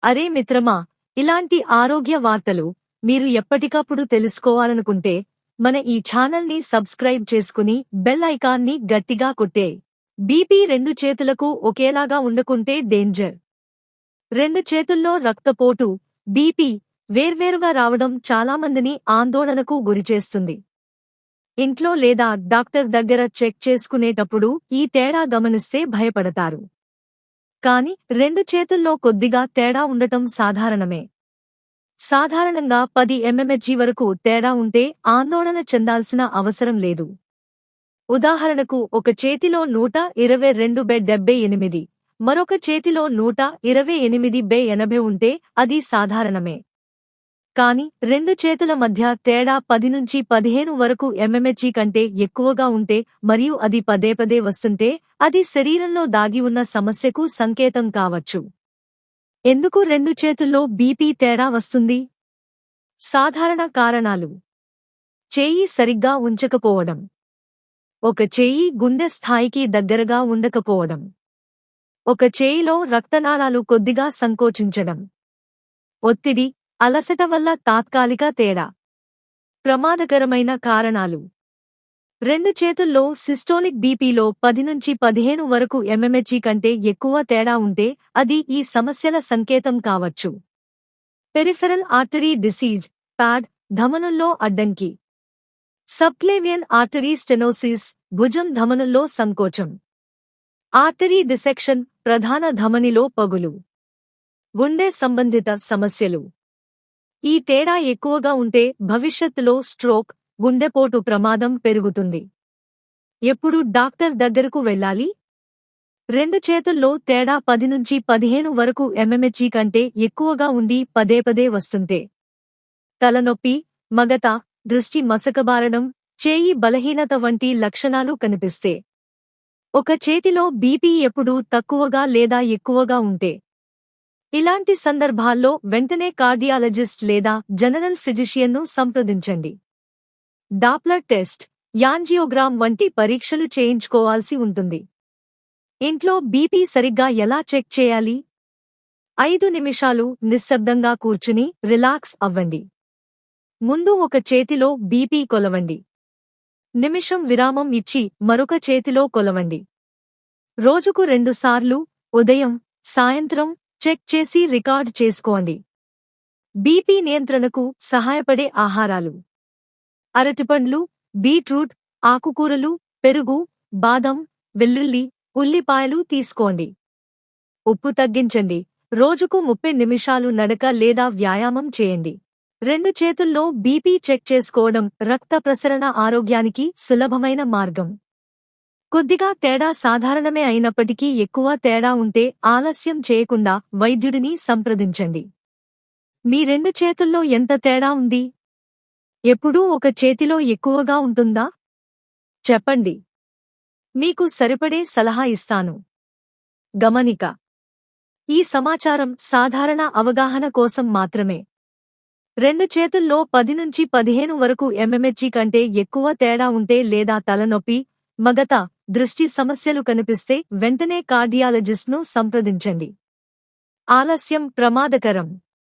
అరే మిత్రమా, ఇలాంటి ఆరోగ్య వార్తలు మీరు ఎప్పటికప్పుడు తెలుసుకోవాలనుకుంటే మన ఈ ఛానల్ని సబ్స్క్రైబ్ చేసుకుని బెల్ ఐకాన్ని గట్టిగా కొట్టే. బీపీ రెండు చేతులకు ఒకేలాగా ఉండకుంటే డేంజర్. రెండు చేతుల్లో రక్తపోటు, బీపీ వేర్వేరుగా రావడం చాలామందిని ఆందోళనకు గురిచేస్తుంది. ఇంట్లో లేదా డాక్టర్ దగ్గర చెక్ చేసుకునేటప్పుడు ఈ తేడా గమనిస్తే భయపడతారు. కాని రెండు చేతుల్లో కొద్దిగా తేడా ఉండటం సాధారణమే. సాధారణంగా 10 mmHg వరకు తేడా ఉంటే ఆందోళన చెందాల్సిన అవసరం లేదు. ఉదాహరణకు ఒక చేతిలో 122/78, మరొక చేతిలో 128/80 ఉంటే అది సాధారణమే. కాని రెండు చేతుల మధ్య తేడా 10 నుంచి 15 వరకు mmHg కంటే ఎక్కువగా ఉంటే మరియు అది పదే పదే వస్తుంటే అది శరీరంలో దాగి ఉన్న సమస్యకు సంకేతం కావచ్చు. ఎందుకు రెండు చేతుల్లో బీపీ తేడా వస్తుంది? సాధారణ కారణాలు: చేయి సరిగ్గా ఉంచకపోవడం, ఒక చేయి గుండె స్థాయికి దగ్గరగా ఉండకపోవడం, ఒక చేయిలో రక్తనాళాలు కొద్దిగా సంకోచించడం, ఒత్తిడి, అలసట వల్ల తాత్కాలిక తేడా. ప్రమాదకరమైన కారణాలు: రెండు చేతుల్లో సిస్టోలిక్ బీపీలో 10 నుంచి 15 వరకు mmHg కంటే ఎక్కువ తేడా ఉంటే అది ఈ సమస్యల సంకేతం కావచ్చు. పెరిఫెరల్ ఆర్టరీ డిసీజ్, ప్యాడ్, ధమనుల్లో అడ్డంకి. సబ్క్లేవియన్ ఆర్టరీ స్టెనోసిస్, భుజం ధమనుల్లో సంకోచం. ఆర్టరీ డిసెక్షన్, ప్రధాన ధమనిలో పగులు. గుండె సంబంధిత సమస్యలు. ఈ తేడా ఎక్కువగా ఉంటే భవిష్యత్తులో స్ట్రోక్, గుండెపోటు ప్రమాదం పెరుగుతుంది. ఎప్పుడు డాక్టర్ దగ్గరకు వెళ్ళాలి? రెండు చేతుల్లో తేడా 10 నుంచి 15 వరకు mmHg కంటే ఎక్కువగా ఉండి పదే పదే వస్తుంటే, తలనొప్పి, మగత, దృష్టి మసకబారడం, చేయి బలహీనత వంటి లక్షణాలు కనిపిస్తే, ఒక చేతిలో బీపీ ఎప్పుడూ తక్కువగా లేదా ఎక్కువగా ఉంటే, ఇలాంటి సందర్భాల్లో వెంటనే కార్డియాలజిస్ట్ లేదా జనరల్ ఫిజిషియన్ను సంప్రదించండి. డాప్లర్ టెస్ట్, యాంజియోగ్రామ్ వంటి పరీక్షలు చేయించుకోవాల్సి ఉంటుంది. ఇంట్లో బీపీ సరిగ్గా ఎలా చెక్ చేయాలి? 5 నిమిషాలు నిశ్శబ్దంగా కూర్చుని రిలాక్స్ అవ్వండి. ముందు ఒక చేతిలో బీపీ కొలవండి. నిమిషం విరామం ఇచ్చి మరొక చేతిలో కొలవండి. రోజుకు 2 సార్లు, ఉదయం, సాయంత్రం చెక్ చేసి రికార్డ్ చేసుకోండి. బీపీ నియంత్రణకు సహాయపడే ఆహారాలు: అరటిపండ్లు, బీట్రూట్, ఆకుకూరలు, పెరుగు, బాదం, వెల్లుల్లి, ఉల్లిపాయలు తీసుకోండి. ఉప్పు తగ్గించండి. రోజుకు 30 నిమిషాలు నడక లేదా వ్యాయామం చేయండి. రెండు చేతుల్లో బీపీ చెక్ చేసుకోవడం రక్త ప్రసరణ ఆరోగ్యానికి సులభమైన మార్గం. కొద్దిగా తేడా సాధారణమే అయినప్పటికీ ఎక్కువ తేడా ఉంటే ఆలస్యం చేయకుండా వైద్యుడిని సంప్రదించండి. మీ రెండు చేతుల్లో ఎంత తేడా ఉంది? ఎప్పుడూ ఒక చేతిలో ఎక్కువగా ఉంటుందా? చెప్పండి. మీకు సరిపడే సలహా ఇస్తాను. గమనిక: ఈ సమాచారం సాధారణ అవగాహన కోసం మాత్రమే. రెండు చేతుల్లో 10 నుంచి 15 వరకు mmHg కంటే ఎక్కువ తేడా ఉంటే లేదా తలనొప్పి, మగత, దృష్టి సమస్యలు కనిపిస్తే వెంటనే కార్డియాలజిస్ట్ను సంప్రదించండి. ఆలస్యం ప్రమాదకరం.